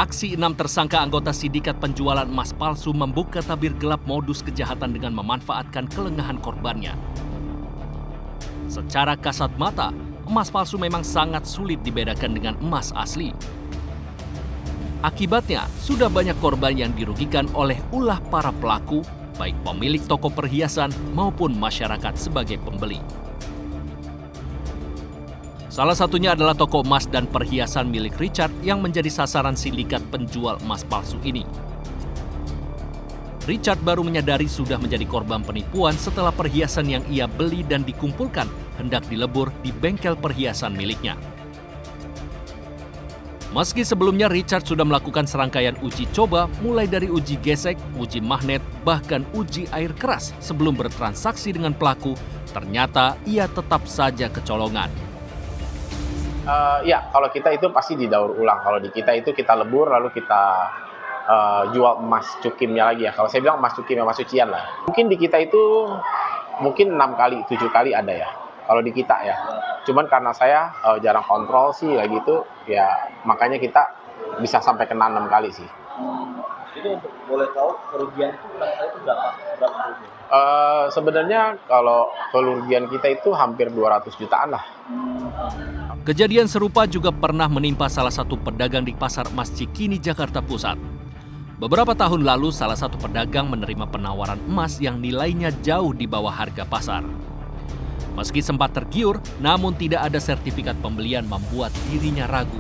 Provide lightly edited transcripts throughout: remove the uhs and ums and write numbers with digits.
Aksi 6 tersangka anggota sindikat penjualan emas palsu membuka tabir gelap modus kejahatan dengan memanfaatkan kelengahan korbannya. Secara kasat mata, emas palsu memang sangat sulit dibedakan dengan emas asli. Akibatnya, sudah banyak korban yang dirugikan oleh ulah para pelaku, baik pemilik toko perhiasan maupun masyarakat sebagai pembeli. Salah satunya adalah toko emas dan perhiasan milik Richard yang menjadi sasaran sindikat penjual emas palsu ini. Richard baru menyadari sudah menjadi korban penipuan setelah perhiasan yang ia beli dan dikumpulkan hendak dilebur di bengkel perhiasan miliknya. Meski sebelumnya Richard sudah melakukan serangkaian uji coba mulai dari uji gesek, uji magnet, bahkan uji air keras sebelum bertransaksi dengan pelaku, ternyata ia tetap saja kecolongan. Ya, kalau kita itu pasti didaur ulang. Kalau di kita itu kita lebur lalu kita jual emas cukimnya lagi ya. Kalau saya bilang emas cukim, emas sucian lah. Mungkin di kita itu mungkin 6 kali, 7 kali ada ya. Kalau di kita ya. Cuman karena saya jarang kontrol sih kayak gitu, ya makanya kita bisa sampai kena 6 kali sih. Jadi untuk boleh tahu kerugian itu berapa kerugian? Sebenarnya kalau kerugian kita itu hampir 200 jutaan lah. Kejadian serupa juga pernah menimpa salah satu pedagang di Pasar Emas Cikini, Jakarta Pusat. Beberapa tahun lalu, salah satu pedagang menerima penawaran emas yang nilainya jauh di bawah harga pasar. Meski sempat tergiur, namun tidak ada sertifikat pembelian membuat dirinya ragu.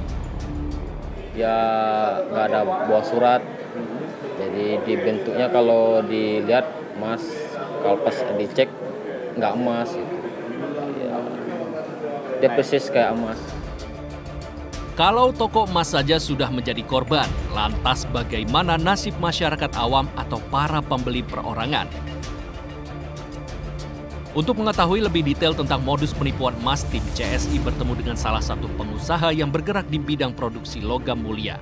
Ya, nggak ada buah surat. Jadi dibentuknya kalau dilihat emas, kalau pas dicek nggak emas. Dia persis kayak emas. Kalau toko emas saja sudah menjadi korban, lantas bagaimana nasib masyarakat awam atau para pembeli perorangan? Untuk mengetahui lebih detail tentang modus penipuan emas, tim CSI bertemu dengan salah satu pengusaha yang bergerak di bidang produksi logam mulia.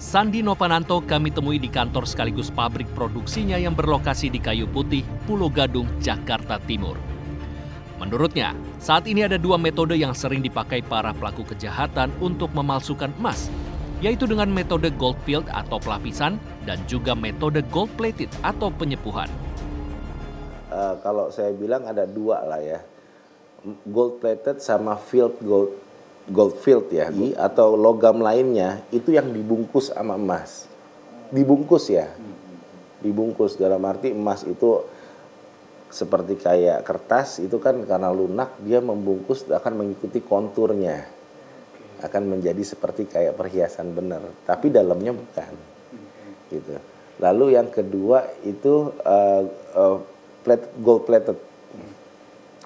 Sandi Novananto kami temui di kantor sekaligus pabrik produksinya yang berlokasi di Kayu Putih, Pulau Gadung, Jakarta Timur. Menurutnya, saat ini ada 2 metode yang sering dipakai para pelaku kejahatan untuk memalsukan emas, yaitu dengan metode gold field atau pelapisan dan juga metode gold plated atau penyepuhan. Kalau saya bilang ada 2 lah ya, gold plated sama gold field ya, atau logam lainnya itu yang dibungkus sama emas, dibungkus ya, dibungkus dalam arti emas itu seperti kayak kertas itu kan karena lunak dia membungkus akan mengikuti konturnya, akan menjadi seperti kayak perhiasan benar, tapi dalamnya bukan, gitu. Lalu yang kedua itu gold plated.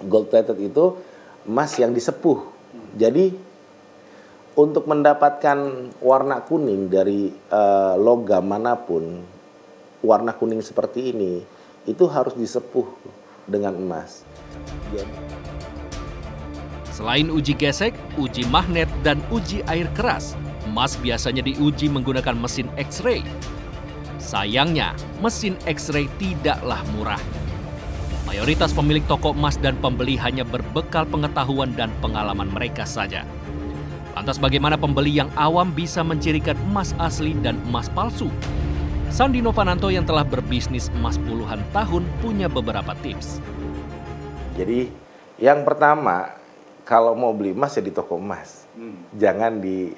Gold plated itu emas yang disepuh. Jadi untuk mendapatkan warna kuning dari logam manapun, warna kuning seperti ini itu harus disepuh dengan emas. Selain uji gesek, uji magnet, dan uji air keras, emas biasanya diuji menggunakan mesin X-ray. Sayangnya, mesin X-ray tidaklah murah. Mayoritas pemilik toko emas dan pembeli hanya berbekal pengetahuan dan pengalaman mereka saja. Lantas bagaimana pembeli yang awam bisa mencirikan emas asli dan emas palsu? Sandi Novananto yang telah berbisnis emas puluhan tahun punya beberapa tips. Jadi yang pertama, kalau mau beli emas ya di toko emas. Jangan di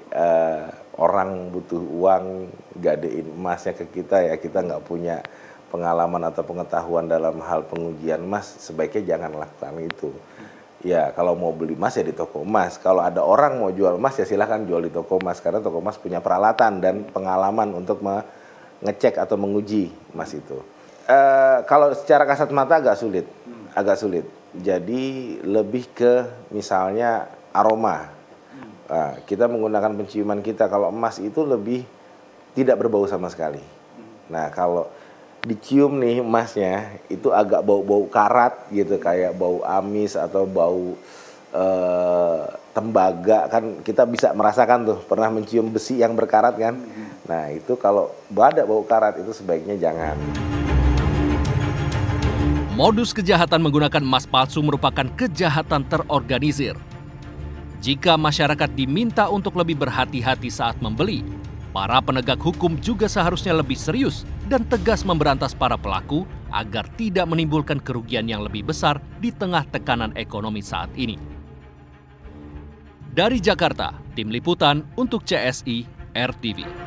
orang butuh uang gadein emasnya ke kita ya, kita nggak punya pengalaman atau pengetahuan dalam hal pengujian emas, sebaiknya jangan lakukan itu. Ya kalau mau beli emas ya di toko emas. Kalau ada orang mau jual emas ya silahkan jual di toko emas, karena toko emas punya peralatan dan pengalaman untuk ngecek atau menguji emas itu. Kalau secara kasat mata agak sulit. Jadi lebih ke misalnya aroma. Kita menggunakan penciuman kita, kalau emas itu lebih tidak berbau sama sekali. Nah kalau dicium nih emasnya itu agak bau-bau karat gitu, kayak bau amis atau bau tembaga, kan kita bisa merasakan tuh, pernah mencium besi yang berkarat kan. Nah itu kalau ada bau karat itu sebaiknya jangan. Modus kejahatan menggunakan emas palsu merupakan kejahatan terorganisir. Jika masyarakat diminta untuk lebih berhati-hati saat membeli, para penegak hukum juga seharusnya lebih serius dan tegas memberantas para pelaku agar tidak menimbulkan kerugian yang lebih besar di tengah tekanan ekonomi saat ini. Dari Jakarta, Tim Liputan untuk CSI RTV.